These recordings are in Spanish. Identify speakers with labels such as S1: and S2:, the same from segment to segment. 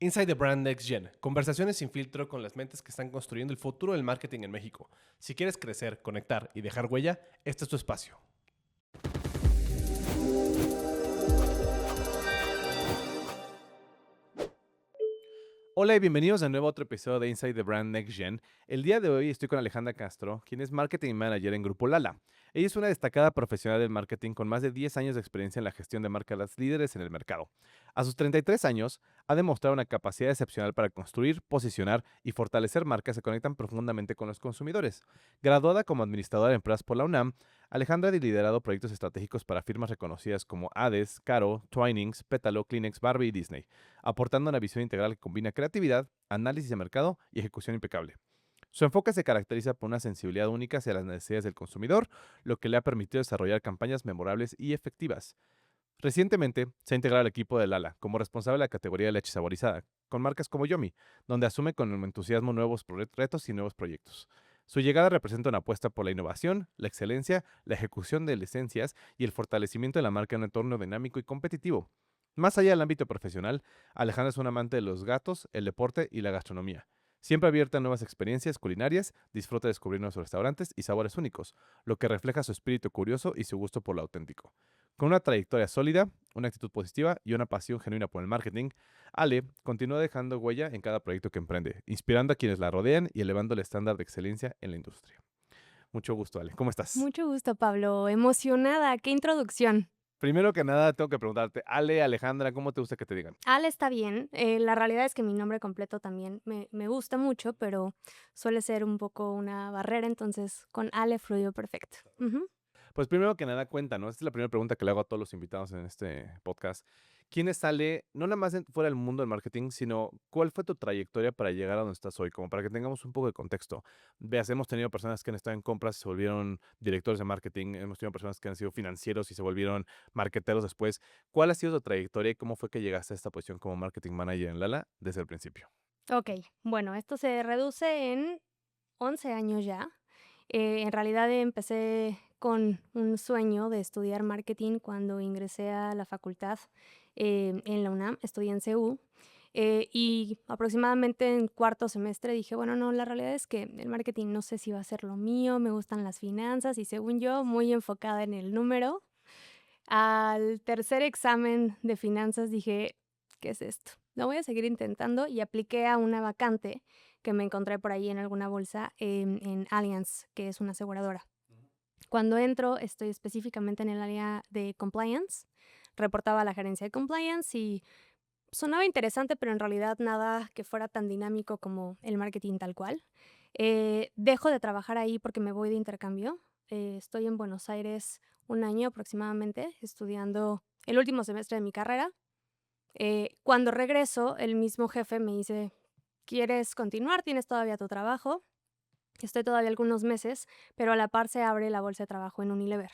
S1: Inside the Brand Next Gen. Conversaciones sin filtro con las mentes que están construyendo el futuro del marketing en México. Si quieres crecer, conectar y dejar huella, este es tu espacio. Hola y bienvenidos de nuevo a otro episodio de Inside the Brand Next Gen. El día de hoy estoy con Alejandra Castro, quien es Marketing Manager en Grupo Lala. Ella es una destacada profesional del marketing con más de 10 años de experiencia en la gestión de marcas líderes en el mercado. A sus 33 años, ha demostrado una capacidad excepcional para construir, posicionar y fortalecer marcas que conectan profundamente con los consumidores. Graduada como administradora de empresas por la UNAM, Alejandra ha liderado proyectos estratégicos para firmas reconocidas como Hades, Caro, Twinings, Pétalo, Kleenex, Barbie y Disney, aportando una visión integral que combina creatividad, análisis de mercado y ejecución impecable. Su enfoque se caracteriza por una sensibilidad única hacia las necesidades del consumidor, lo que le ha permitido desarrollar campañas memorables y efectivas. Recientemente se ha integrado al equipo de Lala como responsable de la categoría de leche saborizada, con marcas como Yomi, donde asume con entusiasmo nuevos retos y nuevos proyectos. Su llegada representa una apuesta por la innovación, la excelencia, la ejecución de licencias y el fortalecimiento de la marca en un entorno dinámico y competitivo. Más allá del ámbito profesional, Alejandra es un amante de los gatos, el deporte y la gastronomía. Siempre abierta a nuevas experiencias culinarias, disfruta de descubrir nuevos restaurantes y sabores únicos, lo que refleja su espíritu curioso y su gusto por lo auténtico. Con una trayectoria sólida, una actitud positiva y una pasión genuina por el marketing, Ale continúa dejando huella en cada proyecto que emprende, inspirando a quienes la rodean y elevando el estándar de excelencia en la industria. Mucho gusto, Ale. ¿Cómo estás?
S2: Mucho gusto, Pablo. Emocionada. Qué introducción.
S1: Primero que nada, tengo que preguntarte, Ale, Alejandra, ¿cómo te gusta que te digan?
S2: Ale está bien. La realidad es que mi nombre completo también me gusta mucho, pero suele ser un poco una barrera, entonces con Ale fluyó perfecto. Ujú.
S1: Pues primero que nada, cuéntanos, esta es la primera pregunta que le hago a todos los invitados en este podcast. ¿Quién es Ale, no nada más fuera del mundo del marketing, sino cuál fue tu trayectoria para llegar a donde estás hoy? Como para que tengamos un poco de contexto. Veas, hemos tenido personas que han estado en compras y se volvieron directores de marketing, hemos tenido personas que han sido financieros y se volvieron marketeros después. ¿Cuál ha sido tu trayectoria y cómo fue que llegaste a esta posición como marketing manager en Lala desde el principio?
S2: Ok, bueno, esto se reduce en 11 años ya. En realidad empecé con un sueño de estudiar marketing cuando ingresé a la facultad en la UNAM, estudié en CU. Y aproximadamente en cuarto semestre dije, bueno, no, la realidad es que el marketing no sé si va a ser lo mío, me gustan las finanzas y según yo, muy enfocada en el número. Al tercer examen de finanzas dije, ¿qué es esto? Lo voy a seguir intentando y apliqué a una vacante que me encontré por ahí en alguna bolsa en Allianz, que es una aseguradora. Cuando entro, estoy específicamente en el área de compliance, reportaba a la gerencia de compliance y sonaba interesante, pero en realidad nada que fuera tan dinámico como el marketing tal cual. Dejo de trabajar ahí porque me voy de intercambio. Estoy en Buenos Aires un año aproximadamente estudiando el último semestre de mi carrera. Cuando regreso, el mismo jefe me dice, ¿quieres continuar? ¿Tienes todavía tu trabajo? Estoy todavía algunos meses, pero a la par se abre la bolsa de trabajo en Unilever.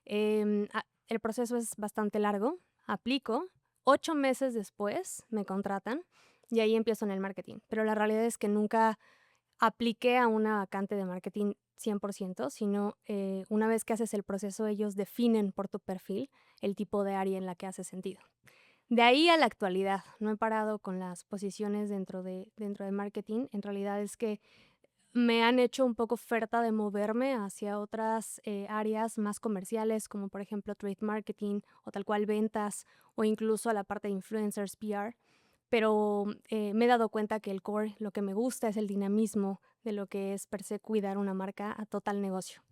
S2: El proceso es bastante largo, aplico, 8 meses después me contratan y ahí empiezo en el marketing, pero la realidad es que nunca apliqué a una vacante de marketing 100%, sino, una vez que haces el proceso, ellos definen por tu perfil el tipo de área en la que hace sentido. De ahí a la actualidad, no he parado con las posiciones dentro de marketing, en realidad es que me han hecho un poco oferta de moverme hacia otras, áreas más comerciales, como por ejemplo trade marketing o tal cual ventas, o incluso a la parte de influencers, PR, pero, me he dado cuenta que el core, lo que me gusta es el dinamismo de lo que es per se cuidar una marca a total negocio.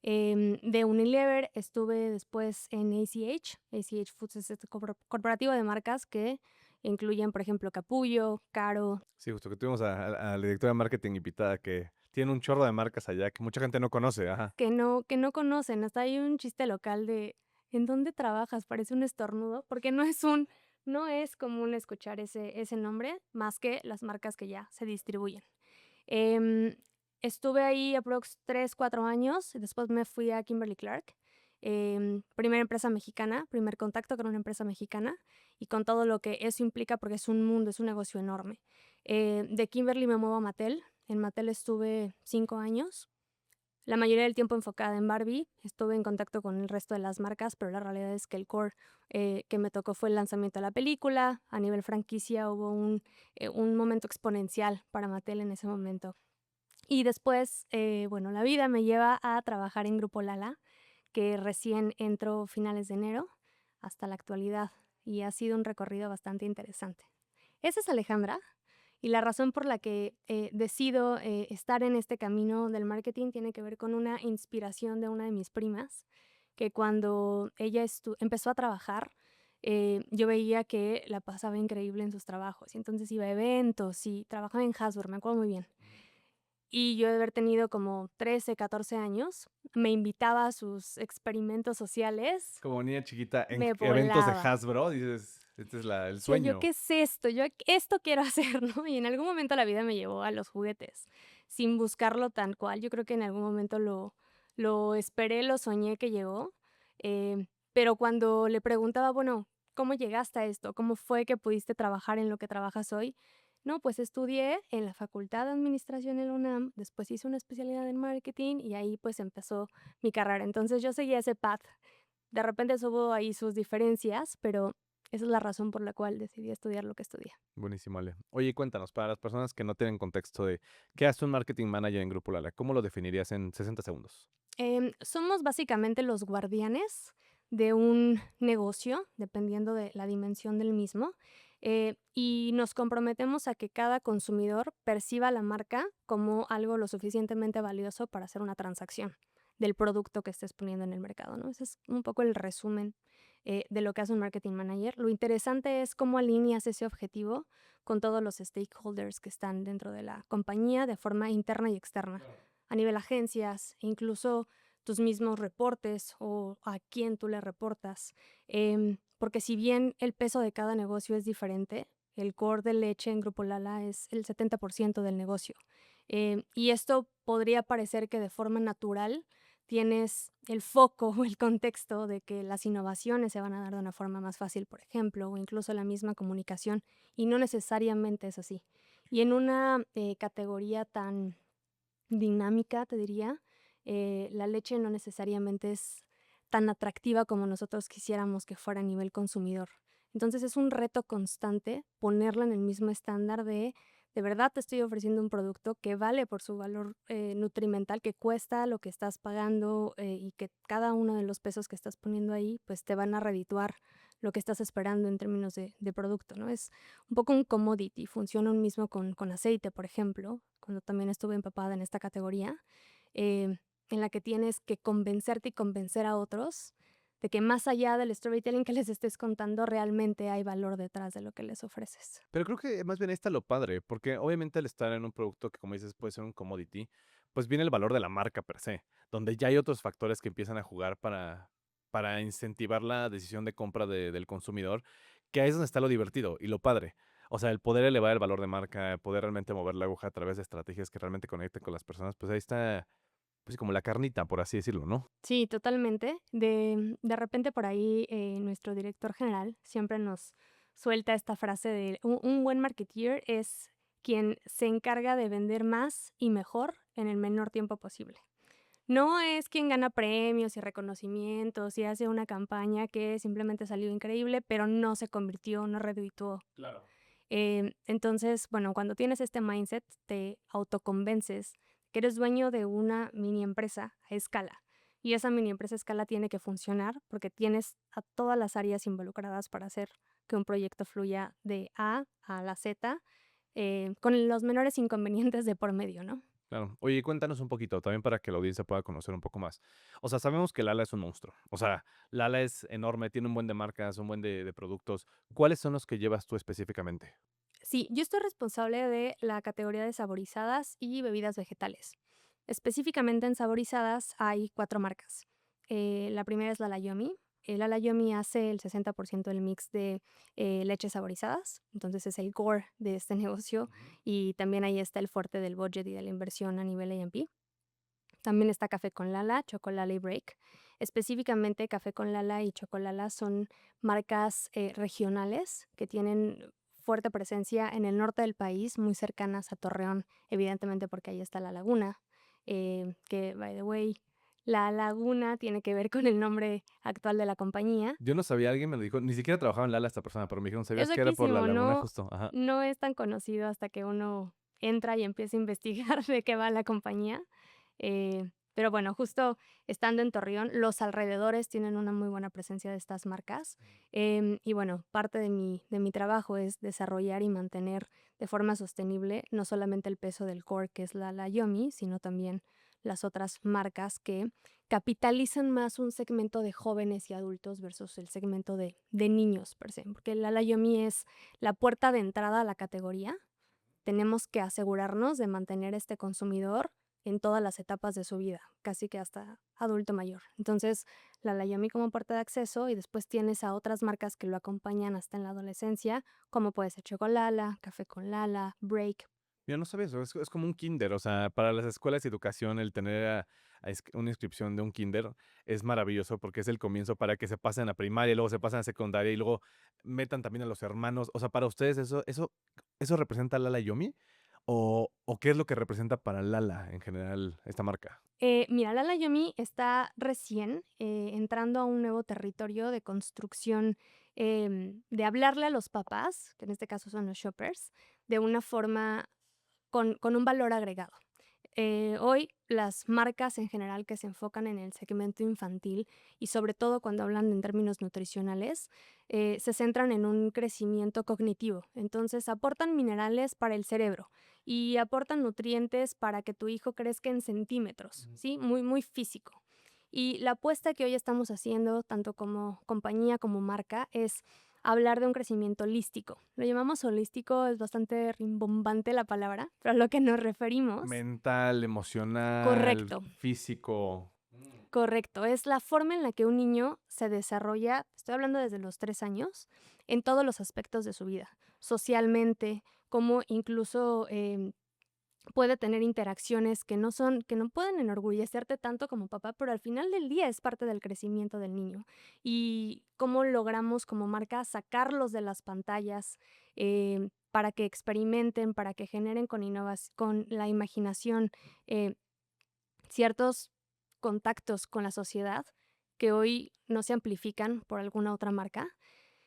S2: De Unilever estuve después en ACH. ACH Foods es este corporativo de marcas que incluyen, por ejemplo, Capullo, Caro,
S1: Sí, justo que tuvimos a la directora de marketing invitada que tiene un chorro de marcas allá que mucha gente no conoce, ajá.
S2: que no conocen. Hasta hay un chiste local de: "¿En dónde trabajas?". Parece un estornudo, porque no es común escuchar ese nombre, más que las marcas que ya se distribuyen. Em, Estuve ahí aprox 3 4 años, y después me fui a Kimberly Clark, primera empresa mexicana, primer contacto con una empresa mexicana, y con todo lo que eso implica, porque es un mundo, es un negocio enorme. De Kimberly me muevo a Mattel. En Mattel estuve 5 años. la mayoría del tiempo enfocada en Barbie. Estuve en contacto con el resto de las marcas, pero la realidad es que el core que me tocó fue el lanzamiento de la película. A nivel franquicia hubo un momento exponencial para Mattel en ese momento. Y después, bueno, la vida me lleva a trabajar en Grupo Lala, que recién entró finales de enero hasta la actualidad, y ha sido un recorrido bastante interesante. Esa es Alejandra, y la razón por la que decido estar en este camino del marketing tiene que ver con una inspiración de una de mis primas, que cuando ella empezó a trabajar, yo veía que la pasaba increíble en sus trabajos, y entonces iba a eventos y trabajaba en Hasbro, me acuerdo muy bien. Y yo de haber tenido como 13, 14 años, me invitaba a sus experimentos sociales,
S1: Como niña chiquita en
S2: me
S1: eventos de
S2: volaba.
S1: Hasbro, dices, este es el
S2: Decía yo:
S1: sueño.
S2: "¿Qué es esto? Yo esto quiero hacer", ¿no? Y en algún momento la vida me llevó a los juguetes, sin buscarlo tan cual. Yo creo que en algún momento lo esperé, lo soñé que llegó, pero cuando le preguntaba: "Bueno, ¿cómo llegaste a esto? ¿Cómo fue que pudiste trabajar en lo que trabajas hoy?". No, pues estudié en la Facultad de Administración en la UNAM, después hice una especialidad en marketing y ahí, pues, empezó mi carrera. Entonces, yo seguía ese path. De repente hubo ahí sus diferencias, pero esa es la razón por la cual decidí estudiar lo que estudié.
S1: Buenísimo, Ale. Oye, cuéntanos, para las personas que no tienen contexto de qué hace un marketing manager en Grupo Lala, ¿cómo lo definirías en 60 segundos?
S2: Somos básicamente los guardianes de un negocio, dependiendo de la dimensión del mismo, y nos comprometemos a que cada consumidor perciba la marca como algo lo suficientemente valioso para hacer una transacción del producto que estés poniendo en el mercado, ¿no? Ese es un poco el resumen de lo que hace un marketing manager. Lo interesante es cómo alineas ese objetivo con todos los stakeholders que están dentro de la compañía de forma interna y externa, a nivel agencias, e incluso tus mismos reportes o a quién tú le reportas. Porque si bien el peso de cada negocio es diferente, el core de leche en Grupo Lala es el 70% del negocio. Y esto podría parecer que de forma natural tienes el foco o el contexto de que las innovaciones se van a dar de una forma más fácil, por ejemplo, o incluso la misma comunicación, y no necesariamente es así. Y en una categoría tan dinámica, te diría, la leche no necesariamente es tan atractiva como nosotros quisiéramos que fuera a nivel consumidor. Entonces es un reto constante ponerla en el mismo estándar de verdad te estoy ofreciendo un producto que vale por su valor nutrimental, que cuesta lo que estás pagando y que cada uno de los pesos que estás poniendo ahí, pues te van a redituar lo que estás esperando en términos de producto, ¿no? Es un poco un commodity, funciona un mismo con aceite, por ejemplo, cuando también estuve empapada en esta categoría, eh, en la que tienes que convencerte y convencer a otros de que más allá del storytelling que les estés contando, realmente hay valor detrás de lo que les ofreces.
S1: Pero creo que más bien ahí está lo padre, porque obviamente al estar en un producto que, como dices, puede ser un commodity, pues viene el valor de la marca per se, donde ya hay otros factores que empiezan a jugar para incentivar la decisión de compra del consumidor, que ahí es donde está lo divertido y lo padre. O sea, el poder elevar el valor de marca, poder realmente mover la aguja a través de estrategias que realmente conecten con las personas, pues ahí está, pues como la carnita, por así decirlo, ¿no?
S2: Sí, totalmente. De repente por ahí nuestro director general siempre nos suelta esta frase de un buen marketeer es quien se encarga de vender más y mejor en el menor tiempo posible. No es quien gana premios y reconocimientos y hace una campaña que simplemente salió increíble, pero no se convirtió, no redituó.
S1: Claro.
S2: Entonces, bueno, cuando tienes este mindset, te autoconvences que eres dueño de una mini empresa a escala. Y esa mini empresa a escala tiene que funcionar porque tienes a todas las áreas involucradas para hacer que un proyecto fluya de A a la Z, con los menores inconvenientes de por medio, ¿no?
S1: Claro. Oye, cuéntanos un poquito, también para que la audiencia pueda conocer un poco más. O sea, sabemos que Lala es un monstruo. O sea, Lala es enorme, tiene un buen de marcas, un buen de productos. ¿Cuáles son los que llevas tú específicamente?
S2: Sí, yo estoy responsable de la categoría de saborizadas y bebidas vegetales. Específicamente en saborizadas hay 4 marcas. La primera es la Layomi. La Layomi hace el 60% del mix de leches saborizadas, entonces es el core de este negocio
S1: Ujú.
S2: y también ahí está el fuerte del budget y de la inversión a nivel A&P. También está Café con Lala, Chocolala y Break. Específicamente Café con Lala y Chocolala son marcas regionales que tienen fuerte presencia en el norte del país, muy cercanas a Torreón, evidentemente porque ahí está la laguna. que, by the way, la laguna tiene que ver con el nombre actual de la compañía.
S1: Yo no sabía, alguien me lo dijo, ni siquiera trabajaba en Lala esta persona, pero me dijeron,
S2: Es
S1: ¿sabías que era por la
S2: loquísimo,
S1: laguna
S2: no,
S1: justo? Ajá.
S2: no es tan conocido hasta que uno entra y empieza a investigar de qué va la compañía. Pero bueno, justo estando en Torreón, los alrededores tienen una muy buena presencia de estas marcas. Y bueno, parte de mi trabajo es desarrollar y mantener de forma sostenible no solamente el peso del core, que es la Yomi, sino también las otras marcas que capitalizan más un segmento de jóvenes y adultos versus el segmento de niños per se, porque la Yomi es la puerta de entrada a la categoría. Tenemos que asegurarnos de mantener este consumidor en todas las etapas de su vida, casi que hasta adulto mayor. Entonces, la Layomi como puerta de acceso y después tienes a otras marcas que lo acompañan hasta en la adolescencia, como puede ser Chocolala, Café con Lala, Break.
S1: Yo no sabía eso, es como un kinder, o sea, para las escuelas de educación el tener una inscripción de un kinder es maravilloso porque es el comienzo para que se pasen a primaria, y luego se pasen a secundaria y luego metan también a los hermanos. O sea, para ustedes eso representa Lala Yomi o qué es lo que representa para Lala en general esta marca.
S2: Mira, la Layomi está recién entrando a un nuevo territorio de construcción, de hablarle a los papás, que en este caso son los shoppers, de una forma con un valor agregado. Hoy las marcas en general que se enfocan en el segmento infantil y sobre todo cuando hablan en términos nutricionales, se centran en un crecimiento cognitivo. Entonces aportan minerales para el cerebro y aportan nutrientes para que tu hijo crezca en centímetros,
S1: Ujú.
S2: ¿sí? Muy, muy físico. Y la apuesta que hoy estamos haciendo, tanto como compañía como marca, es hablar de un crecimiento holístico. Lo llamamos holístico, es bastante rimbombante la palabra, pero a lo que nos referimos,
S1: Mental, emocional,
S2: correcto,
S1: físico.
S2: correcto, es la forma en la que un niño se desarrolla, estoy hablando desde los 3 años, en todos los aspectos de su vida, socialmente, como incluso puede tener interacciones que no pueden enorgullecerte tanto como papá, pero al final del día es parte del crecimiento del niño. Y cómo logramos como marca sacarlos de las pantallas para que experimenten, para que generen con la imaginación eh, ciertos contactos con la sociedad que hoy no se amplifican por alguna otra marca.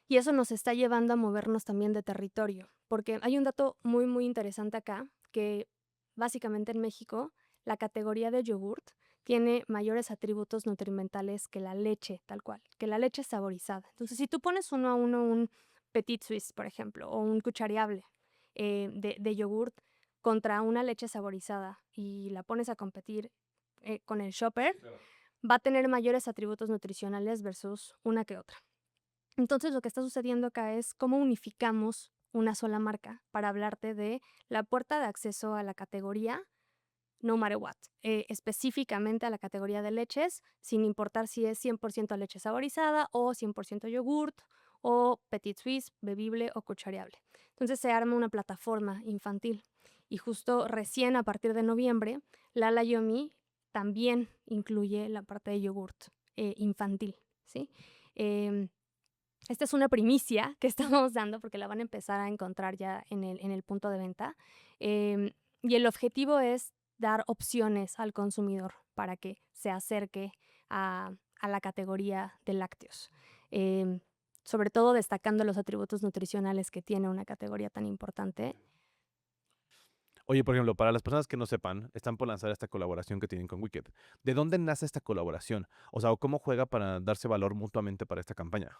S2: Y eso nos está llevando a movernos también de territorio, porque hay un dato muy, muy interesante acá, que básicamente en México la categoría de yogurt tiene mayores atributos nutrimentales que la leche, tal cual, que la leche saborizada. Entonces, si tú pones uno a uno un Petit Suisse, por ejemplo, o un cuchareable de yogurt contra una leche saborizada y la pones a competir con el shopper, va a tener mayores atributos nutricionales versus una que otra. Entonces, lo que está sucediendo acá es cómo unificamos una sola marca para hablarte de la puerta de acceso a la categoría no matter what, específicamente a la categoría de leches, sin importar si es 100% leche saborizada o 100% yogurt o Petit Suisse, bebible o cuchareable. Entonces se arma una plataforma infantil y justo recién a partir de noviembre, Lala Yomi también incluye la parte de yogurt infantil, ¿sí? Em, Esta es una primicia que estamos dando porque la van a empezar a encontrar ya en el punto de venta. Em, y el objetivo es dar opciones al consumidor para que se acerque a la categoría de lácteos. Em, Sobre todo destacando los atributos nutricionales que tiene una categoría tan importante.
S1: Oye, por ejemplo, para las personas que no sepan, están por lanzar esta colaboración que tienen con Wicked. ¿De dónde nace esta colaboración? O sea, ¿o cómo juega para darse valor mutuamente para esta campaña?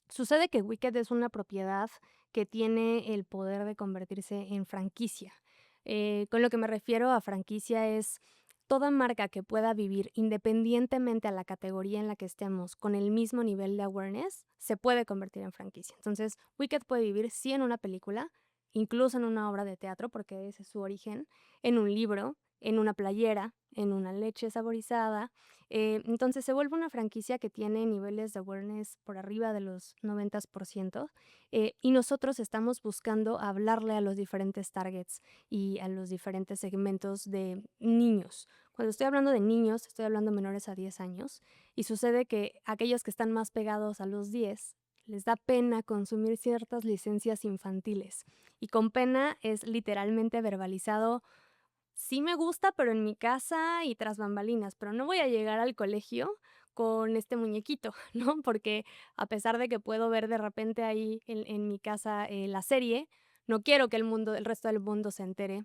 S2: Sucede que Wicked es una propiedad que tiene el poder de convertirse en franquicia. Con lo que me refiero a franquicia es toda marca que pueda vivir independientemente a la categoría en la que estemos con el mismo nivel de awareness, se puede convertir en franquicia. Entonces, Wicked puede vivir sí en una película, incluso en una obra de teatro, porque ese es su origen, en un libro, en una playera, en una leche saborizada. Entonces se vuelve una franquicia que tiene niveles de awareness por arriba de los 90%, y nosotros estamos buscando hablarle a los diferentes targets y a los diferentes segmentos de niños. Cuando estoy hablando de niños, estoy hablando menores a 10 años y sucede que aquellos que están más pegados a los 10 les da pena consumir ciertas licencias infantiles y con pena es literalmente verbalizado sí me gusta, pero en mi casa y tras bambalinas, pero no voy a llegar al colegio con este muñequito, ¿no? Porque a pesar de que puedo ver de repente ahí en mi casa, la serie, no quiero que el resto del mundo se entere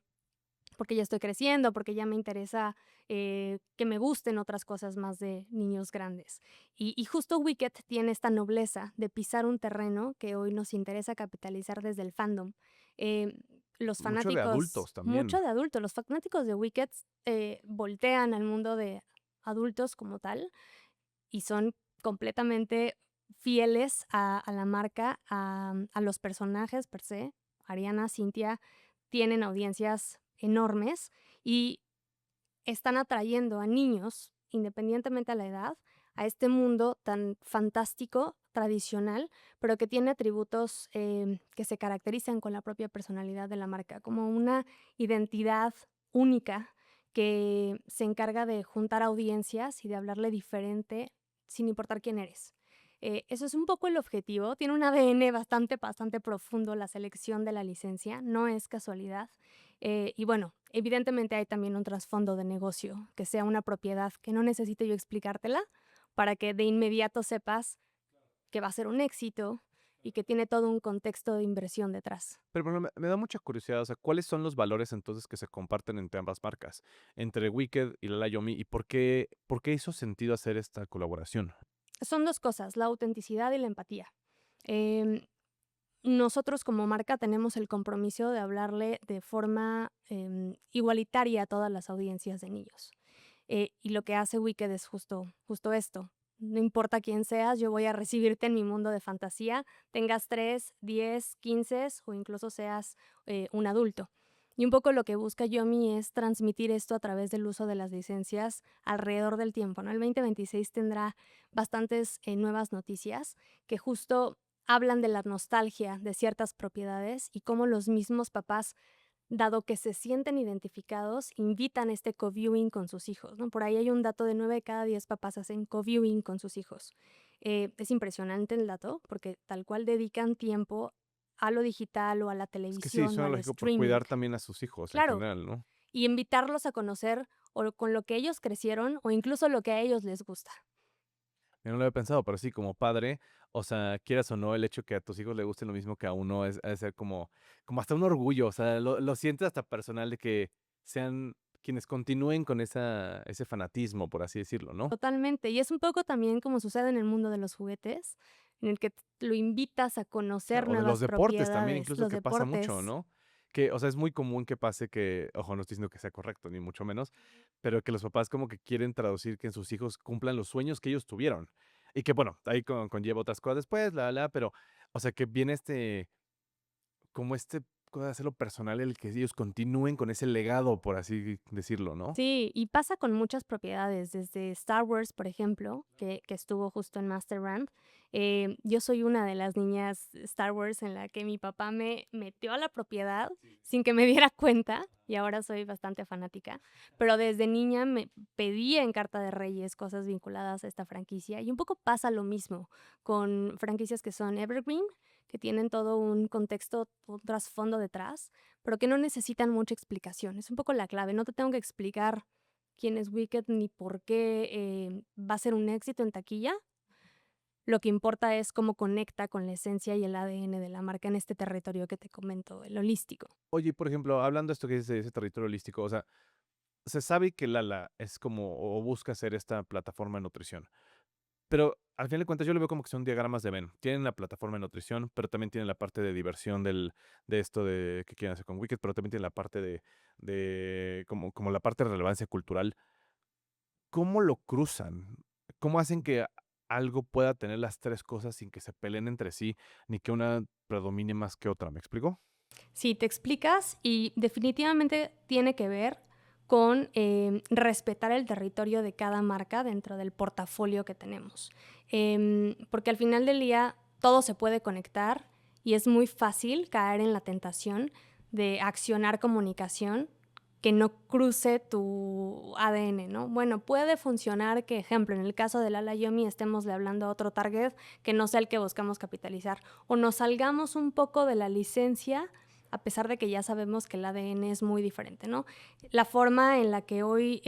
S2: porque ya estoy creciendo, porque ya me interesa, que me gusten otras cosas más de niños grandes. Y justo Wicked tiene esta nobleza de pisar un terreno que hoy nos interesa capitalizar desde el fandom. Em, los
S1: Mucho de
S2: fanáticos,
S1: adultos también.
S2: mucho de adultos, los fanáticos de Wicked, voltean al mundo de adultos como tal y son completamente fieles a la marca, a los personajes per se. Ariana, Cynthia tienen audiencias enormes y están atrayendo a niños, independientemente a la edad, a este mundo tan fantástico, tradicional, pero que tiene atributos, que se caracterizan con la propia personalidad de la marca, como una identidad única que se encarga de juntar audiencias y de hablarle diferente sin importar quién eres. Eso es un poco el objetivo. Tiene un ADN bastante profundo la selección de la licencia, no es casualidad. Y bueno, evidentemente hay también un trasfondo de negocio, que sea una propiedad que no necesite yo explicártela para que de inmediato sepas que va a ser un éxito y que tiene todo un contexto de inversión detrás.
S1: Pero, por ejemplo, me da mucha curiosidad, o sea, ¿cuáles son los valores entonces que se comparten entre ambas marcas? Entre Wicked y Lala Yomi, ¿y por qué hizo sentido hacer esta colaboración?
S2: Son 2 cosas, la autenticidad y la empatía. Em, Nosotros como marca tenemos el compromiso de hablarle de forma, igualitaria a todas las audiencias de niños. Y lo que hace Wicked es justo esto. No importa quién seas, yo voy a recibirte en mi mundo de fantasía, tengas 3, 10, 15 o incluso seas, un adulto. Y un poco lo que busca Yomi es transmitir esto a través del uso de las licencias alrededor del tiempo, ¿no? El 2026 tendrá bastantes, nuevas noticias que justo hablan de la nostalgia de ciertas propiedades y cómo los mismos papás, dado que se sienten identificados, invitan este co-viewing con sus hijos, ¿no? Por ahí hay un dato de 9 de cada 10 papás hacen co-viewing con sus hijos. Es impresionante el dato porque tal cual dedican tiempo a lo digital o a la
S1: Es que sí,
S2: televisión o
S1: suena
S2: al
S1: lógico por
S2: streaming.
S1: cuidar también a sus hijos en
S2: Claro,
S1: general, ¿no?
S2: y invitarlos a conocer o con lo que ellos crecieron o incluso lo que a ellos les gusta.
S1: Yo no lo había pensado, pero sí, como padre, o sea, quieras o no, el hecho que a tus hijos les guste lo mismo que a uno es ha de ser como hasta un orgullo, o sea, lo sientes hasta personal de que sean quienes continúen con ese fanatismo, por así decirlo, ¿no?
S2: Totalmente, y es un poco también como sucede en el mundo de los juguetes, en el que lo invitas a conocer
S1: Claro, o de los
S2: nuevas
S1: deportes también,
S2: propiedades,
S1: incluso
S2: los
S1: que pasa mucho,
S2: deportes.
S1: ¿no? Que, o sea, es muy común que pase que, ojo, no estoy diciendo que sea correcto, ni mucho menos, pero que los papás como que quieren traducir que sus hijos cumplan los sueños que ellos tuvieron. Y que, bueno, ahí conlleva otras cosas después, pero, o sea, que viene como cosa de hacerlo personal, el que ellos continúen con ese legado, por así decirlo, ¿no?
S2: Sí, y pasa con muchas propiedades, desde Star Wars, por ejemplo, que estuvo justo en Master Brand. Yo soy una de las niñas Star Wars en la que mi papá me metió a la propiedad sin que me diera cuenta, y ahora soy bastante fanática, pero desde niña me pedía en Carta de Reyes cosas vinculadas a esta franquicia, y un poco pasa lo mismo con franquicias que son evergreen, que tienen todo un contexto, un trasfondo detrás, pero que no necesitan mucha explicación. Es un poco la clave. No te tengo que explicar quién es Wicked ni por qué va a ser un éxito en taquilla. Lo que importa es cómo conecta con la esencia y el ADN de la marca en este territorio que te comento, el holístico.
S1: Oye, por ejemplo, hablando de esto que dices de ese territorio holístico, o sea, se sabe que Lala es como, o busca ser esta plataforma de nutrición. Pero al final de cuentas yo lo veo como que son diagramas de Venn. Tienen la plataforma de nutrición, pero también tienen la parte de diversión de esto de que quieren hacer con Wicked, pero también tienen la parte de como la parte de relevancia cultural. ¿Cómo lo cruzan? ¿Cómo hacen que algo pueda tener las tres cosas sin que se peleen entre sí, ni que una predomine más que otra? ¿Me explico?
S2: Sí, te explicas y definitivamente tiene que ver con respetar el territorio de cada marca dentro del portafolio que tenemos. Porque al final del día todo se puede conectar y es muy fácil caer en la tentación de accionar comunicación que no cruce tu ADN, ¿no? Bueno, puede funcionar que, ejemplo, en el caso de Lala Yomi estemos hablando a otro target que no sea el que buscamos capitalizar o nos salgamos un poco de la licencia a pesar de que ya sabemos que el ADN es muy diferente, ¿no? La forma en la que hoy,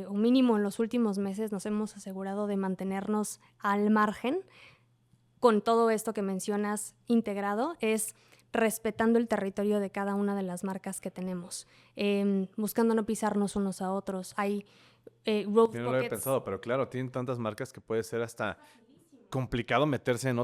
S2: o mínimo en los últimos meses, nos hemos asegurado de mantenernos al margen con todo esto que mencionas integrado es respetando el territorio de cada una de las marcas que tenemos, buscando no pisarnos unos a otros. Hay growth
S1: Yo no lo había
S2: pockets.
S1: pensado, pero claro, tienen tantas marcas que puede ser hasta complicado meterse en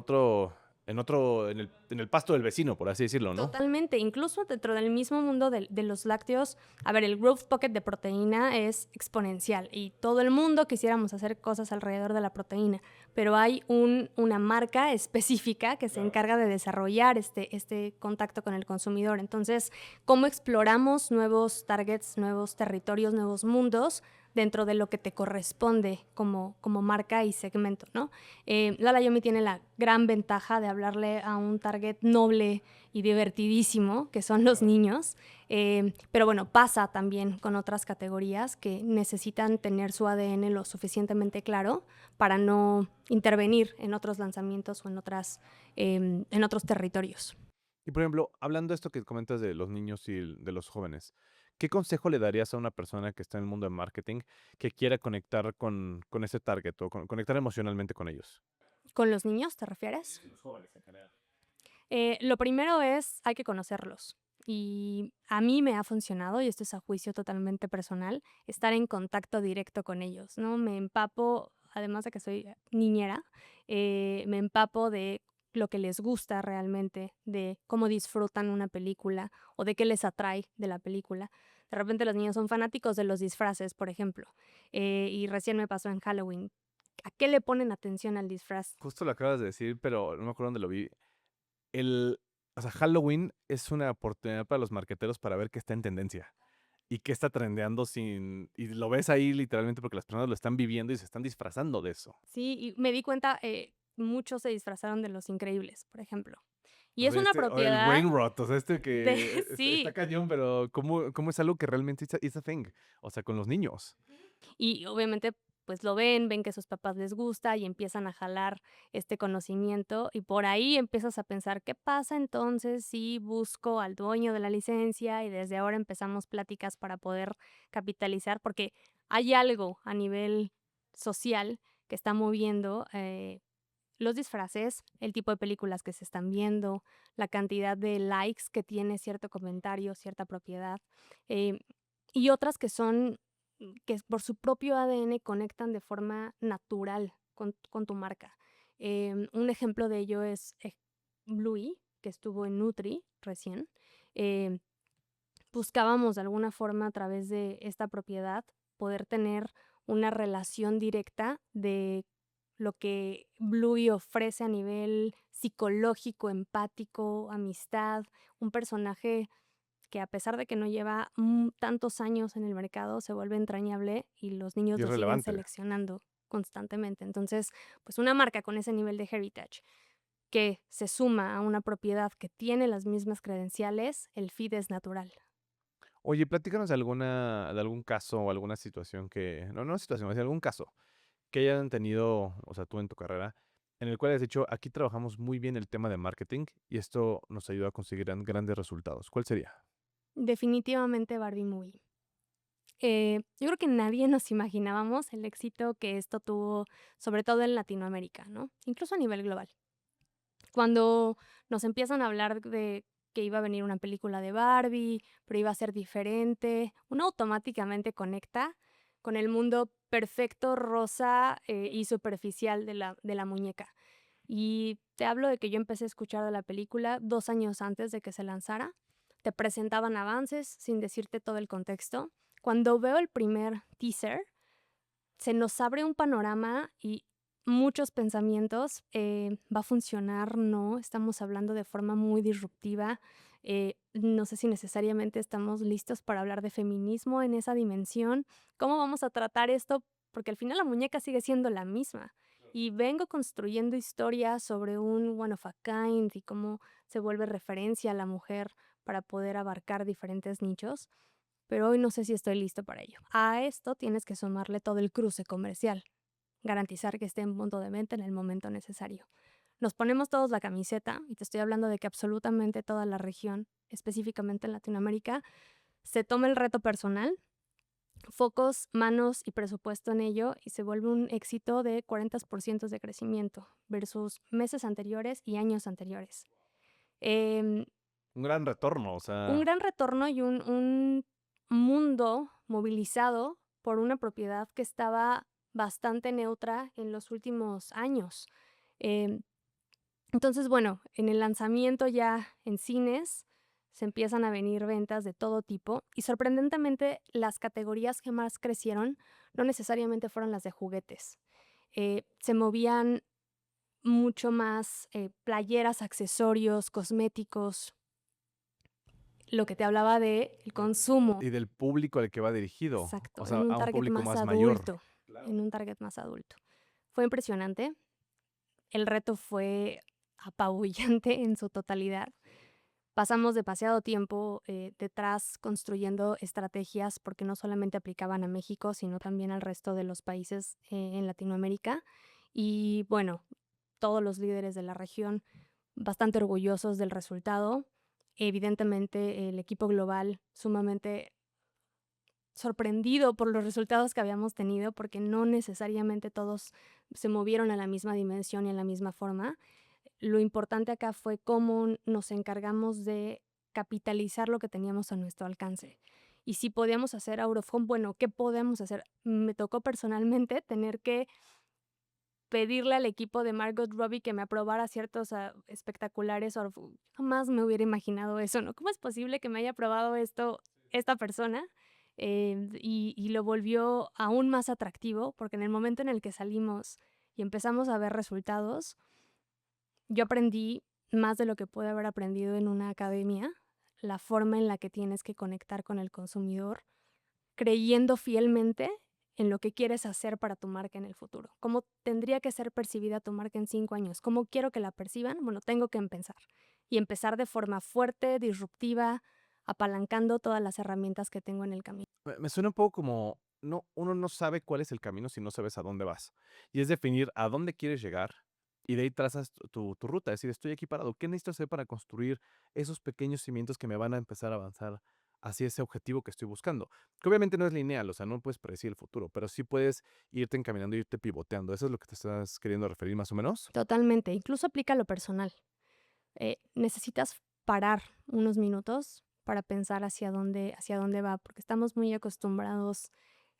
S1: el pasto del vecino, por así decirlo, ¿no?
S2: Totalmente, incluso dentro del mismo mundo de los lácteos, a ver, el growth pocket de proteína es exponencial y todo el mundo quisiéramos hacer cosas alrededor de la proteína, pero hay una marca específica que se
S1: Claro.
S2: encarga de desarrollar este contacto con el consumidor. Entonces, ¿cómo exploramos nuevos targets, nuevos territorios, nuevos mundos dentro de lo que te corresponde como marca y segmento, ¿no? Lala Yomi tiene la gran ventaja de hablarle a un target noble y divertidísimo, que son los niños, pero bueno, pasa también con otras categorías que necesitan tener su ADN lo suficientemente claro para no intervenir en otros lanzamientos o en otros territorios.
S1: Y por ejemplo, hablando de esto que comentas de los niños y de los jóvenes, ¿qué consejo le darías a una persona que está en el mundo de marketing que quiera conectar con ese target o conectar emocionalmente con ellos?
S2: ¿Con los niños te refieres?
S1: Sí, los jóvenes en general.
S2: Lo primero es, hay que conocerlos. Y a mí me ha funcionado, y esto es a juicio totalmente personal, estar en contacto directo con ellos, ¿no? Me empapo, además de que soy niñera, me empapo de lo que les gusta realmente, de cómo disfrutan una película o de qué les atrae de la película. De repente los niños son fanáticos de los disfraces, por ejemplo, y recién me pasó en Halloween. ¿A qué le ponen atención al disfraz?
S1: Justo lo acabas de decir, pero no me acuerdo dónde lo vi. El, o sea, Halloween es una oportunidad para los marqueteros para ver qué está en tendencia y qué está trendeando y lo ves ahí literalmente porque las personas lo están viviendo y se están disfrazando de eso.
S2: Sí, y me di cuenta, muchos se disfrazaron de Los Increíbles, por ejemplo. Y
S1: O
S2: es
S1: sea,
S2: una
S1: o el
S2: propiedad
S1: brain rot, o sea,
S2: de
S1: que está
S2: sí,
S1: cañón, pero ¿cómo es algo que realmente it's a thing? O sea, con los niños.
S2: y obviamente, pues, lo ven que a sus papás les gusta y empiezan a jalar este conocimiento, y por ahí empiezas a pensar, ¿qué pasa entonces si busco al dueño de la licencia? Y desde ahora empezamos pláticas para poder capitalizar, porque hay algo a nivel social que está moviendo, los disfraces, el tipo de películas que se están viendo, la cantidad de likes que tiene cierto comentario, cierta propiedad, eh, y otras que son que por su propio ADN conectan de forma natural con tu marca. Un ejemplo de ello es Bluey, que estuvo en Nutri recién. Em, Buscábamos de alguna forma a través de esta propiedad poder tener una relación directa de lo que Bluey ofrece a nivel psicológico, empático, amistad, un personaje que a pesar de que no lleva tantos años en el mercado, se vuelve entrañable y los niños
S1: Y es
S2: lo siguen
S1: relevante.
S2: seleccionando constantemente. Entonces, pues una marca con ese nivel de heritage que se suma a una propiedad que tiene las mismas credenciales, el feed es natural.
S1: Oye, platícanos de algún caso o alguna situación no situación, es algún caso que hayan tenido, o sea, tú en tu carrera, en el cual has dicho, aquí trabajamos muy bien el tema de marketing y esto nos ayuda a conseguir grandes resultados. ¿Cuál sería?
S2: Definitivamente Barbie Movie. Yo creo que nadie nos imaginábamos el éxito que esto tuvo, sobre todo en Latinoamérica, ¿no? Incluso a nivel global. Cuando nos empiezan a hablar de que iba a venir una película de Barbie, pero iba a ser diferente, uno automáticamente conecta con el mundo perfecto, rosa, y superficial de la muñeca. Y te hablo de que yo empecé a escuchar de la película 2 años antes de que se lanzara. Te presentaban avances sin decirte todo el contexto. Cuando veo el primer teaser, se nos abre un panorama y muchos pensamientos, ¿va a funcionar? No, estamos hablando de forma muy disruptiva. No sé si necesariamente estamos listos para hablar de feminismo en esa dimensión. ¿Cómo vamos a tratar esto? Porque al final la muñeca sigue siendo la misma. Y vengo construyendo historias sobre un one of a kind y cómo se vuelve referencia a la mujer para poder abarcar diferentes nichos, pero hoy no sé si estoy listo para ello. A esto tienes que sumarle todo el cruce comercial, garantizar que esté en punto de venta en el momento necesario. Nos ponemos todos la camiseta, y te estoy hablando de que absolutamente toda la región, específicamente en Latinoamérica, se toma el reto personal, focos, manos y presupuesto en ello, y se vuelve un éxito de 40% de crecimiento versus meses anteriores y años anteriores. Em,
S1: Un gran retorno, o
S2: un
S1: sea,
S2: gran retorno y un mundo movilizado por una propiedad que estaba bastante neutra en los últimos años. Em, entonces, bueno, en el lanzamiento ya en cines se empiezan a venir ventas de todo tipo y sorprendentemente las categorías que más crecieron no necesariamente fueron las de juguetes. Se movían mucho más playeras, accesorios, cosméticos, lo que te hablaba de el consumo.
S1: y del público al que va dirigido, o
S2: Exacto,
S1: sea,
S2: en un
S1: a un
S2: target
S1: público
S2: más
S1: más mayor.
S2: adulto, en un target más adulto. Fue impresionante, el reto fue apabullante en su totalidad. Pasamos demasiado tiempo, detrás construyendo estrategias, porque no solamente aplicaban a México, sino también al resto de los países, en Latinoamérica. Y bueno, todos los líderes de la región bastante orgullosos del resultado. Evidentemente, el equipo global sumamente sorprendido por los resultados que habíamos tenido, porque no necesariamente todos se movieron a la misma dimensión y en la misma forma. Lo importante acá fue cómo nos encargamos de capitalizar lo que teníamos a nuestro alcance. Y si podíamos hacer out of home, bueno, ¿qué podemos hacer? Me tocó personalmente tener que pedirle al equipo de Margot Robbie que me aprobara ciertos espectaculares. Jamás me hubiera imaginado eso, ¿no? ¿Cómo es posible que me haya aprobado esto esta persona? Y lo volvió aún más atractivo, porque en el momento en el que salimos y empezamos a ver resultados, yo aprendí más de lo que pude haber aprendido en una academia, la forma en la que tienes que conectar con el consumidor, creyendo fielmente en lo que quieres hacer para tu marca en el futuro. ¿Cómo tendría que ser percibida tu marca en 5 años? ¿Cómo quiero que la perciban? Bueno, tengo que empezar. Y empezar de forma fuerte, disruptiva, apalancando todas las herramientas que tengo en el camino.
S1: Me suena un poco como, no, uno no sabe cuál es el camino si no sabes a dónde vas. Y es definir a dónde quieres llegar y de ahí trazas tu ruta. Es decir, estoy aquí parado. ¿Qué necesito hacer para construir esos pequeños cimientos que me van a empezar a avanzar hacia ese objetivo que estoy buscando? Que obviamente no es lineal, o sea, no puedes predecir el futuro, pero sí puedes irte encaminando, irte pivoteando. ¿Eso es lo que te estás queriendo referir más o menos?
S2: Totalmente. Incluso aplica a lo personal. Necesitas parar unos minutos para pensar hacia dónde va, porque estamos muy acostumbrados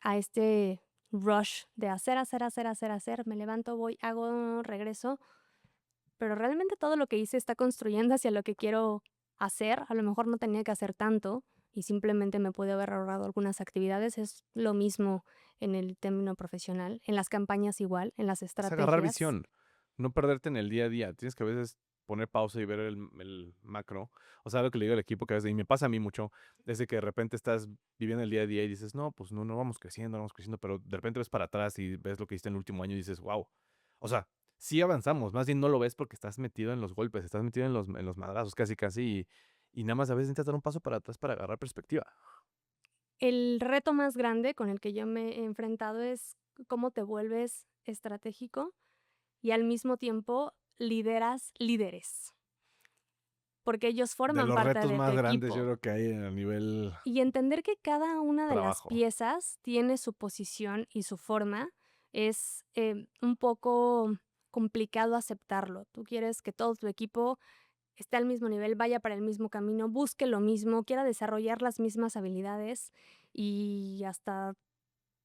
S2: a este rush de hacer, hacer, hacer, hacer, hacer, me levanto, voy, hago, regreso, pero realmente todo lo que hice está construyendo hacia lo que quiero hacer. A lo mejor no tenía que hacer tanto y simplemente me pude haber ahorrado algunas actividades. Es lo mismo en el término profesional, en las campañas igual, en las
S1: Es agarrar
S2: estrategias.
S1: visión, no perderte en el día a día. Tienes que a veces poner pausa y ver el macro. O sea, lo que le digo al equipo que a veces, y me pasa a mí mucho, desde que de repente estás viviendo el día a día y dices, no, pues no no vamos creciendo, pero de repente ves para atrás y ves lo que hiciste en el último año y dices, wow. O sea, sí avanzamos, más bien no lo ves porque estás metido en los golpes, estás metido en los madrazos casi casi y nada más a veces necesitas dar un paso para atrás para agarrar perspectiva.
S2: El reto más grande con el que yo me he enfrentado es cómo te vuelves estratégico y al mismo tiempo lideras líderes, porque ellos
S1: De
S2: forman
S1: los
S2: parte
S1: retos
S2: de tu
S1: más grandes yo
S2: equipo.
S1: creo que hay a nivel
S2: Y entender que cada una de las
S1: trabajo.
S2: piezas tiene su posición y su forma es un poco complicado aceptarlo. Tú quieres que todo tu equipo esté al mismo nivel, vaya para el mismo camino, busque lo mismo, quiera desarrollar las mismas habilidades y hasta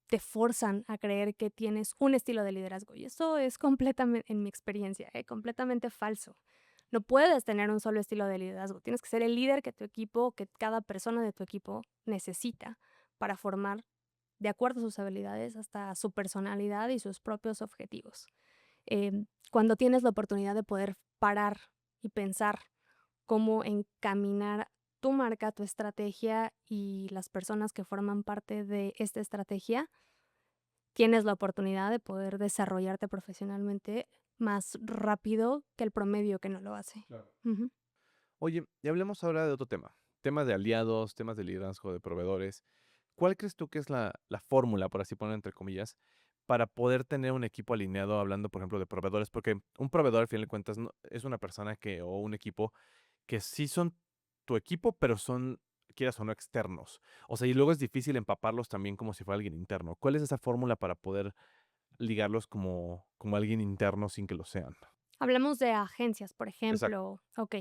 S2: te forzan a creer que tienes un estilo de liderazgo. Y eso es completamente, en mi experiencia, completamente falso. No puedes tener un solo estilo de liderazgo. Tienes que ser el líder que tu equipo, que cada persona de tu equipo necesita para formar, de acuerdo a sus habilidades, hasta su personalidad y sus propios objetivos. Cuando tienes la oportunidad de poder parar y pensar cómo encaminar tu marca, tu estrategia y las personas que forman parte de esta estrategia, tienes la oportunidad de poder desarrollarte profesionalmente más rápido que el promedio que no lo hace.
S1: Claro.
S2: Ujú.
S1: Oye, y hablemos ahora de otro tema. Temas de aliados, temas de liderazgo de proveedores. ¿Cuál crees tú que es la fórmula, por así ponerlo entre comillas, para poder tener un equipo alineado, hablando, por ejemplo, de proveedores? Porque un proveedor, al final de cuentas, es una persona que, o un equipo que sí son tu equipo, pero son, quieras o no, externos. O sea, y luego es difícil empaparlos también como si fuera alguien interno. ¿Cuál es esa fórmula para poder ligarlos como alguien interno sin que lo sean?
S2: Hablamos de agencias, por
S1: Exacto.
S2: ejemplo. Ok,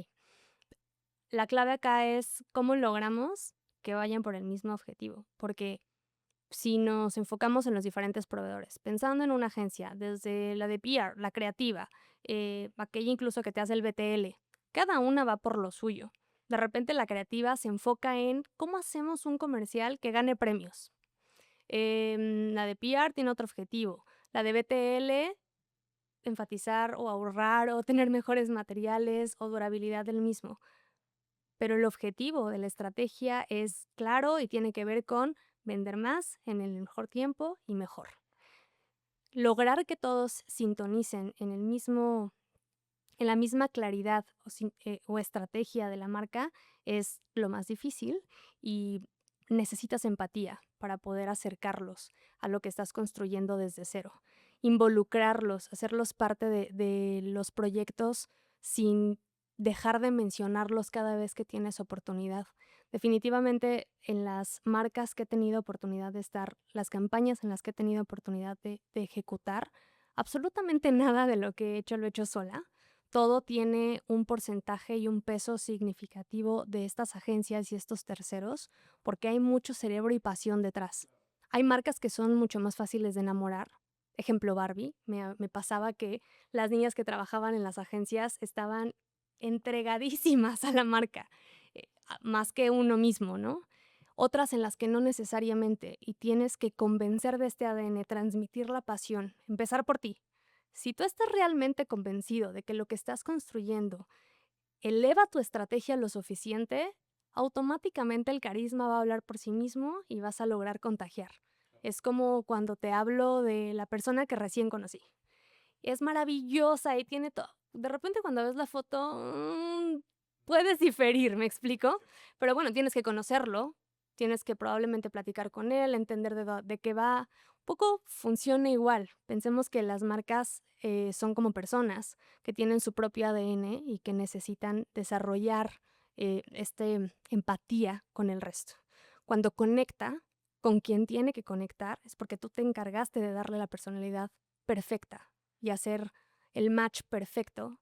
S2: la clave acá es cómo logramos que vayan por el mismo objetivo, porque si nos enfocamos en los diferentes proveedores, pensando en una agencia, desde la de PR, la creativa, aquella incluso que te hace el BTL, cada una va por lo suyo. De repente la creativa se enfoca en cómo hacemos un comercial que gane premios. La de PR tiene otro objetivo. La de BTL, enfatizar o ahorrar o tener mejores materiales o durabilidad del mismo. Pero el objetivo de la estrategia es claro y tiene que ver con vender más en el mejor tiempo y mejor. Lograr que todos sintonicen en la misma claridad o estrategia de la marca es lo más difícil y necesitas empatía para poder acercarlos a lo que estás construyendo desde cero. Involucrarlos, hacerlos parte de los proyectos sin dejar de mencionarlos cada vez que tienes oportunidad. Definitivamente en las marcas que he tenido oportunidad de estar, las campañas en las que he tenido oportunidad de ejecutar, absolutamente nada de lo que he hecho lo he hecho sola. Todo tiene un porcentaje y un peso significativo de estas agencias y estos terceros, porque hay mucho cerebro y pasión detrás. Hay marcas que son mucho más fáciles de enamorar. Ejemplo Barbie, me pasaba que las niñas que trabajaban en las agencias estaban entregadísimas a la marca, más que uno mismo, ¿no? Otras en las que no necesariamente, y tienes que convencer de este ADN, transmitir la pasión, empezar por ti. Si tú estás realmente convencido de que lo que estás construyendo eleva tu estrategia lo suficiente, automáticamente el carisma va a hablar por sí mismo y vas a lograr contagiar. Es como cuando te hablo de la persona que recién conocí. Es maravillosa y tiene todo. De repente cuando ves la foto, puedes diferir, ¿me explico? Pero bueno, tienes que conocerlo, tienes que probablemente platicar con él, entender de qué va. Un poco funciona igual. Pensemos que las marcas son como personas que tienen su propio ADN y que necesitan desarrollar empatía con el resto. Cuando conecta con quien tiene que conectar, es porque tú te encargaste de darle la personalidad perfecta y hacer el match perfecto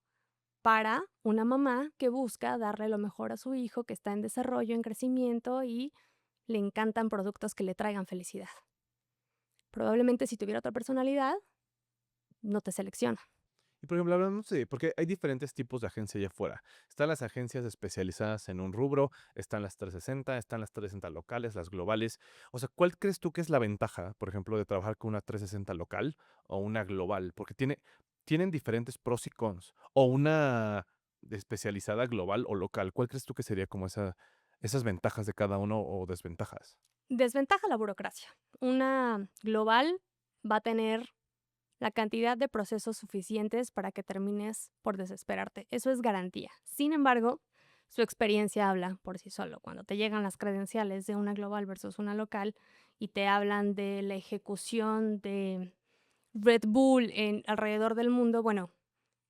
S2: para una mamá que busca darle lo mejor a su hijo, que está en desarrollo, en crecimiento y le encantan productos que le traigan felicidad. Probablemente si tuviera otra personalidad, no te selecciona.
S1: Y por ejemplo, hablamos de, porque hay diferentes tipos de agencia allá afuera. Están las agencias especializadas en un rubro, están las 360, están las 360 locales, las globales. O sea, ¿cuál crees tú que es la ventaja, por ejemplo, de trabajar con una 360 local o una global? Porque tienen diferentes pros y cons. O una especializada global o local. ¿Cuál crees tú que sería como esas ventajas de cada uno o desventajas?
S2: Desventaja la burocracia. Una global va a tener la cantidad de procesos suficientes para que termines por desesperarte. Eso es garantía. Sin embargo, su experiencia habla por sí solo. Cuando te llegan las credenciales de una global versus una local y te hablan de la ejecución de Red Bull alrededor del mundo, bueno,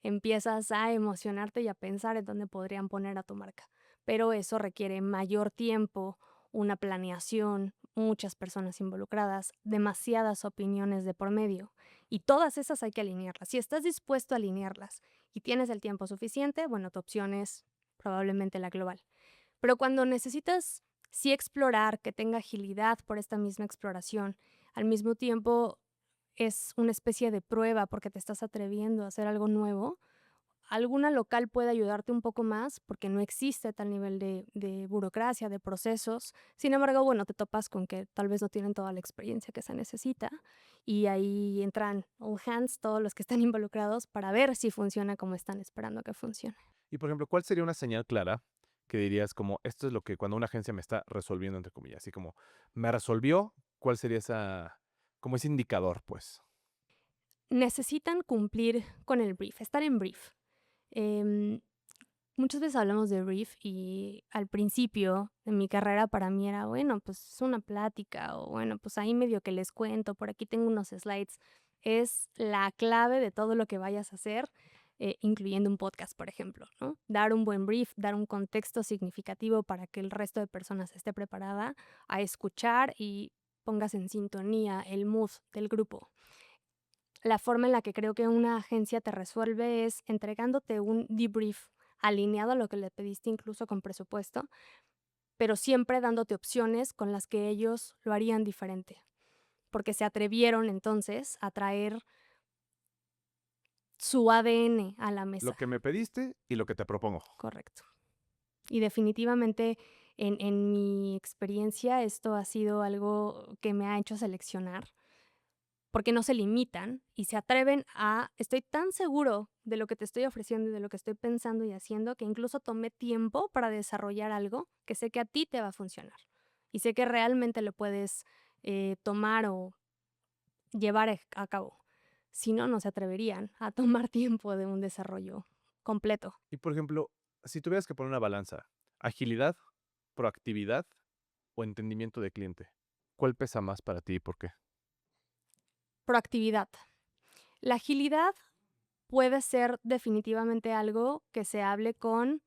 S2: empiezas a emocionarte y a pensar en dónde podrían poner a tu marca. Pero eso requiere mayor tiempo, una planeación, muchas personas involucradas, demasiadas opiniones de por medio. Y todas esas hay que alinearlas. Si estás dispuesto a alinearlas y tienes el tiempo suficiente, bueno, tu opción es probablemente la global. Pero cuando necesitas sí explorar, que tenga agilidad por esta misma exploración, al mismo tiempo es una especie de prueba porque te estás atreviendo a hacer algo nuevo, alguna local puede ayudarte un poco más porque no existe tal nivel de burocracia, de procesos. Sin embargo, bueno, te topas con que tal vez no tienen toda la experiencia que se necesita y ahí entran all hands, todos los que están involucrados, para ver si funciona como están esperando que funcione.
S1: Y por ejemplo, ¿cuál sería una señal clara que dirías como esto es lo que cuando una agencia me está resolviendo, entre comillas, así como me resolvió, ¿cuál sería como ese indicador, pues?
S2: Necesitan cumplir con el brief, estar en brief. Em, Muchas veces hablamos de brief y al principio de mi carrera para mí era, bueno, pues es una plática o bueno, pues ahí medio que les cuento, por aquí tengo unos slides. es la clave de todo lo que vayas a hacer, incluyendo un podcast, por ejemplo, ¿no? Dar un buen brief, dar un contexto significativo para que el resto de personas esté preparada a escuchar y pongas en sintonía el mood del grupo. La forma en la que creo que una agencia te resuelve es entregándote un debrief alineado a lo que le pediste, incluso con presupuesto, pero siempre dándote opciones con las que ellos lo harían diferente, porque se atrevieron entonces a traer su ADN a la
S1: Lo
S2: mesa.
S1: que me pediste y lo que te propongo.
S2: Correcto. Y definitivamente en mi experiencia esto ha sido algo que me ha hecho seleccionar, porque no se limitan y se atreven a, estoy tan seguro de lo que te estoy ofreciendo y de lo que estoy pensando y haciendo, que incluso tomé tiempo para desarrollar algo que sé que a ti te va a funcionar. Y sé que realmente lo puedes tomar o llevar a cabo. Si no, no se atreverían a tomar tiempo de un desarrollo completo.
S1: Y por ejemplo, si tuvieras que poner una balanza, agilidad, proactividad o entendimiento de cliente, ¿cuál pesa más para ti y por qué?
S2: Proactividad. La agilidad puede ser definitivamente algo que se hable con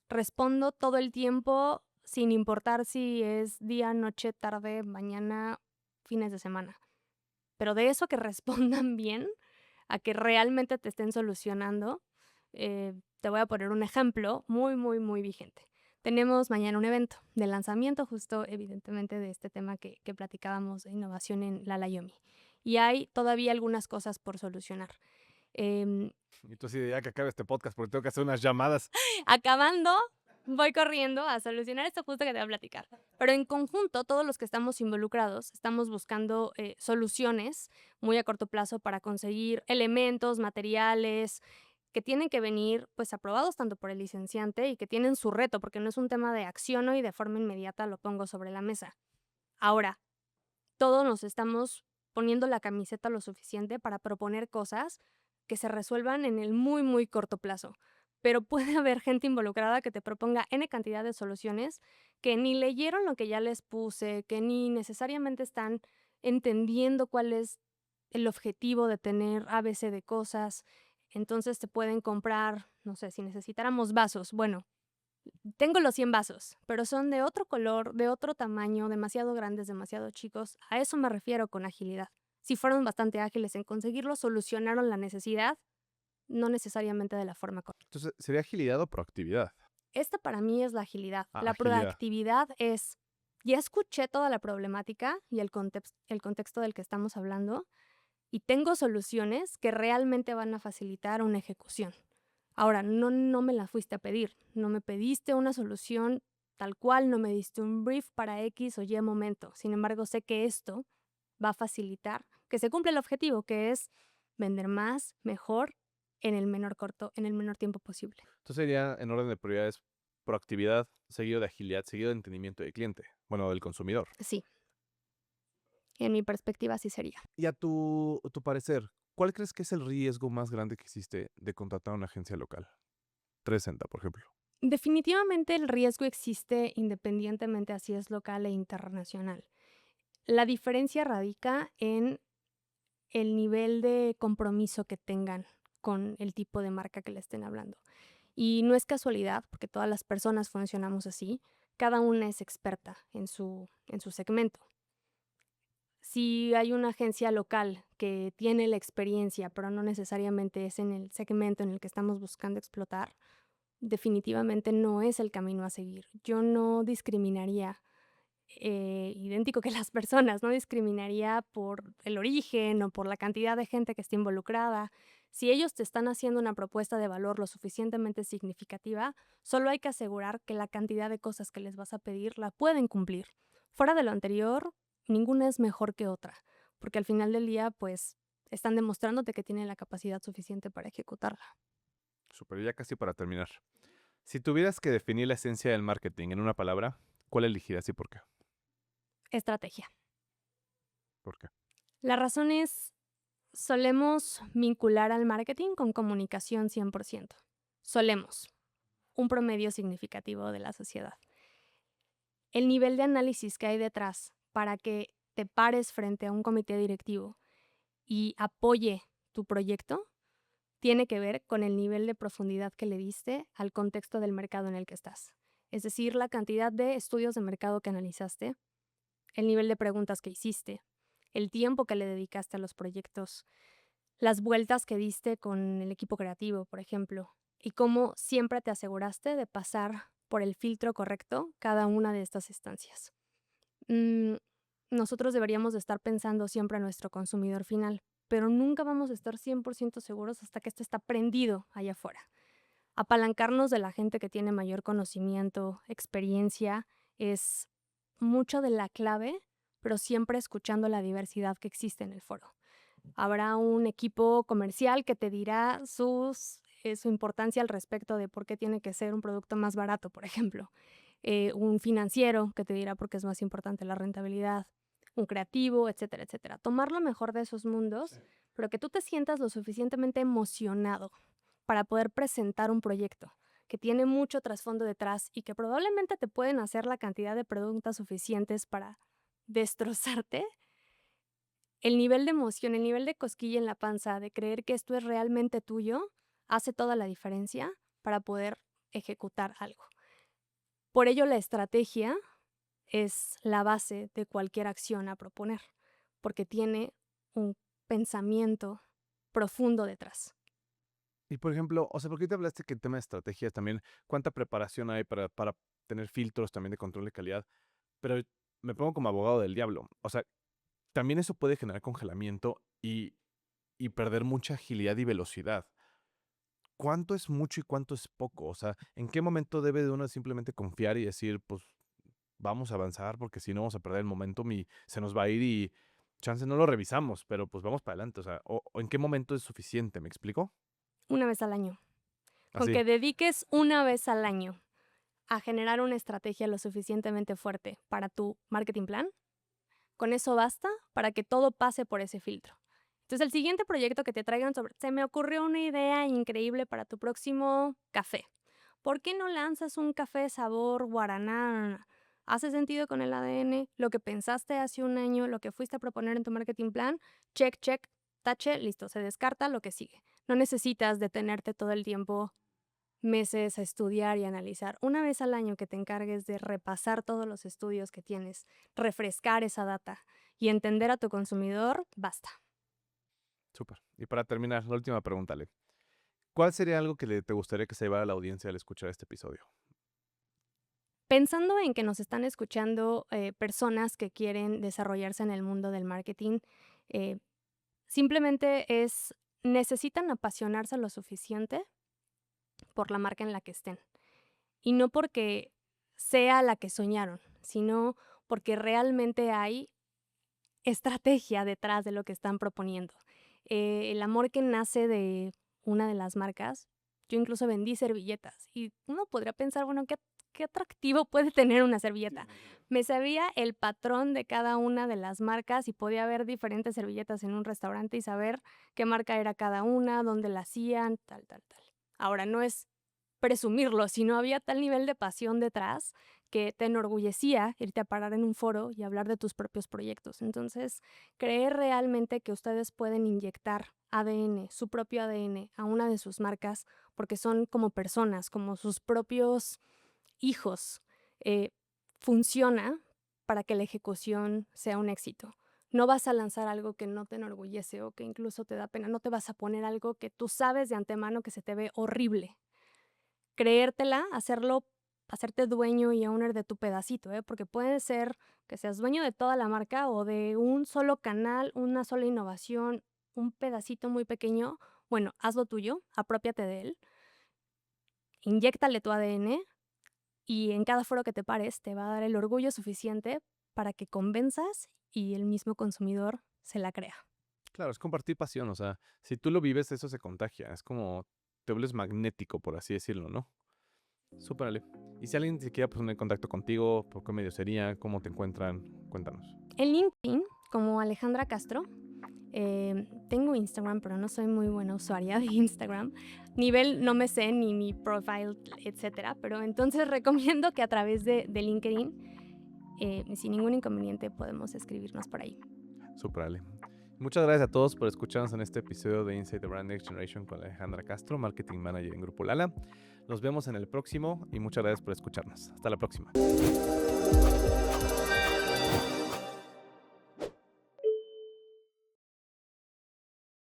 S2: respondo todo el tiempo sin importar si es día, noche, tarde, mañana, fines de semana. Pero de eso a que respondan bien, a que realmente te estén solucionando, te voy a poner un ejemplo muy, muy, muy vigente. Tenemos mañana un evento de lanzamiento, justo evidentemente de este tema que platicábamos de innovación en Lala Yomi. Y hay todavía algunas cosas por solucionar. Em,
S1: Y tú así de ya que acabe este podcast porque tengo que hacer unas llamadas.
S2: Acabando, voy corriendo a solucionar esto justo que te voy a platicar. Pero en conjunto, todos los que estamos involucrados estamos buscando soluciones muy a corto plazo para conseguir elementos, materiales que tienen que venir pues aprobados tanto por el licenciante y que tienen su reto, porque no es un tema de acciono y de forma inmediata lo pongo sobre la mesa. Ahora, todos nos estamos poniendo la camiseta lo suficiente para proponer cosas que se resuelvan en el muy, muy corto plazo. Pero puede haber gente involucrada que te proponga N cantidad de soluciones que ni leyeron lo que ya les puse, que ni necesariamente están entendiendo cuál es el objetivo de tener ABC de cosas. Entonces te pueden comprar, no sé, si necesitáramos vasos. Bueno, tengo los 100 vasos, pero son de otro color, de otro tamaño, demasiado grandes, demasiado chicos. A eso me refiero con agilidad. Si fueron bastante ágiles en conseguirlo, solucionaron la necesidad, no necesariamente de la forma correcta.
S1: Entonces, ¿sería agilidad o proactividad?
S2: Esta para mí es la agilidad.
S1: Ah,
S2: La
S1: agilidad.
S2: proactividad es, ya escuché toda la problemática y el contexto del que estamos hablando y tengo soluciones que realmente van a facilitar una ejecución. Ahora, no me la fuiste a pedir, no me pediste una solución tal cual, no me diste un brief para X o Y momento. Sin embargo, sé que esto va a facilitar que se cumpla el objetivo, que es vender más, mejor, en el menor tiempo posible.
S1: Entonces sería en orden de prioridades proactividad, seguido de agilidad, seguido de entendimiento del cliente, bueno, del consumidor.
S2: Sí, en mi perspectiva así sería.
S1: Y a tu parecer, ¿cuál crees que es el riesgo más grande que existe de contratar una agencia local? 360, por ejemplo.
S2: Definitivamente el riesgo existe independientemente así es local e internacional. La diferencia radica en el nivel de compromiso que tengan con el tipo de marca que le estén hablando. Y no es casualidad, porque todas las personas funcionamos así, cada una es experta en su segmento. Si hay una agencia local que tiene la experiencia, pero no necesariamente es en el segmento en el que estamos buscando explotar, definitivamente no es el camino a seguir. Yo no discriminaría idéntico que las personas, no discriminaría por el origen o por la cantidad de gente que esté involucrada. Si ellos te están haciendo una propuesta de valor lo suficientemente significativa, solo hay que asegurar que la cantidad de cosas que les vas a pedir la pueden cumplir. Fuera de lo anterior, ninguna es mejor que otra, porque al final del día, pues, están demostrándote que tienen la capacidad suficiente para ejecutarla.
S1: Súper, ya casi para terminar. Si tuvieras que definir la esencia del marketing en una palabra, ¿cuál elegirías y por qué?
S2: Estrategia.
S1: ¿Por qué?
S2: La razón es, solemos vincular al marketing con comunicación 100%. Solemos, un promedio significativo de la sociedad. El nivel de análisis que hay detrás para que te pares frente a un comité directivo y apoye tu proyecto tiene que ver con el nivel de profundidad que le diste al contexto del mercado en el que estás. Es decir, la cantidad de estudios de mercado que analizaste, el nivel de preguntas que hiciste, el tiempo que le dedicaste a los proyectos, las vueltas que diste con el equipo creativo, por ejemplo, y cómo siempre te aseguraste de pasar por el filtro correcto cada una de estas instancias. Mm, Nosotros deberíamos de estar pensando siempre en nuestro consumidor final, pero nunca vamos a estar 100% seguros hasta que este está prendido allá afuera. Apalancarnos de la gente que tiene mayor conocimiento, experiencia, es mucho de la clave, pero siempre escuchando la diversidad que existe en el foro. Habrá un equipo comercial que te dirá su importancia al respecto de por qué tiene que ser un producto más barato, por ejemplo. Un financiero que te dirá por qué es más importante la rentabilidad. Un creativo, etcétera, etcétera. Tomar lo mejor de esos mundos, pero que tú te sientas lo suficientemente emocionado para poder presentar un proyecto que tiene mucho trasfondo detrás y que probablemente te pueden hacer la cantidad de preguntas suficientes para destrozarte. El nivel de emoción, el nivel de cosquilla en la panza, de creer que esto es realmente tuyo, hace toda la diferencia para poder ejecutar algo. Por ello, la estrategia es la base de cualquier acción a proponer, porque tiene un pensamiento profundo detrás.
S1: Y por ejemplo, o sea, porque te hablaste que el tema de estrategias también, cuánta preparación hay para tener filtros también de control de calidad, pero me pongo como abogado del diablo. O sea, también eso puede generar congelamiento y perder mucha agilidad y velocidad. ¿Cuánto es mucho y cuánto es poco? O sea, ¿en qué momento debe de uno simplemente confiar y decir, pues vamos a avanzar porque si no vamos a perder el momentum y se nos va a ir y chance no lo revisamos, pero pues vamos para adelante? O sea, o ¿en qué momento es suficiente? ¿Me explico?
S2: Una vez al año. Con
S1: Así.
S2: que dediques una vez al año a generar una estrategia lo suficientemente fuerte para tu marketing plan, con eso basta para que todo pase por ese filtro. Entonces, el siguiente proyecto que te traigan sobre, se me ocurrió una idea increíble para tu próximo café. ¿Por qué no lanzas un café sabor guaraná? ¿Hace sentido con el ADN? Lo que pensaste hace un año, lo que fuiste a proponer en tu marketing plan, check, check, tache, listo, se descarta lo que sigue. No necesitas detenerte todo el tiempo meses a estudiar y analizar. Una vez al año que te encargues de repasar todos los estudios que tienes, refrescar esa data y entender a tu consumidor, basta.
S1: Súper. Y para terminar, la última pregunta, Ale. ¿Cuál sería algo que te gustaría que se llevara a la audiencia al escuchar este episodio?
S2: Pensando en que nos están escuchando personas que quieren desarrollarse en el mundo del marketing, eh, simplemente necesitan apasionarse lo suficiente por la marca en la que estén. Y no porque sea la que soñaron, sino porque realmente hay estrategia detrás de lo que están proponiendo. El amor que nace de una de las marcas, yo incluso vendí servilletas y uno podría pensar, bueno, ¿qué atractivo puede tener una servilleta? Me sabía el patrón de cada una de las marcas y podía ver diferentes servilletas en un restaurante y saber qué marca era cada una, dónde la hacían, tal, tal, tal. Ahora, no es presumirlo, sino había tal nivel de pasión detrás que te enorgullecía irte a parar en un foro y hablar de tus propios proyectos. Entonces, creer realmente que ustedes pueden inyectar ADN, su propio ADN, a una de sus marcas, porque son como personas, como sus propios hijos, eh, funciona para que la ejecución sea un éxito. No vas a lanzar algo que no te enorgullece o que incluso te da pena. No te vas a poner algo que tú sabes de antemano que se te ve horrible. Creértela, hacerte dueño y owner de tu pedacito, porque puede ser que seas dueño de toda la marca o de un solo canal, una sola innovación, un pedacito muy pequeño. Bueno, hazlo tuyo, apropiate de él, inyéctale tu ADN y en cada foro que te pares te va a dar el orgullo suficiente para que convenzas y el mismo consumidor se la crea.
S1: Claro, es compartir pasión. O sea, si tú lo vives, eso se contagia. Es como te vuelves magnético, por así decirlo, ¿no? Súper, Ale. Y si alguien se quiere poner en contacto contigo, ¿por qué medio sería? ¿Cómo te encuentran? Cuéntanos.
S2: En LinkedIn, como Alejandra Castro, tengo Instagram, pero no soy muy buena usuaria de Instagram. Nivel no me sé ni mi profile, etcétera. Pero entonces recomiendo que a través de LinkedIn, sin ningún inconveniente, podemos escribirnos por ahí.
S1: Súper, Ale. Muchas gracias a todos por escucharnos en este episodio de Inside the Brand Next Generation con Alejandra Castro, Marketing Manager en Grupo Lala. Nos vemos en el próximo y muchas gracias por escucharnos. Hasta la próxima.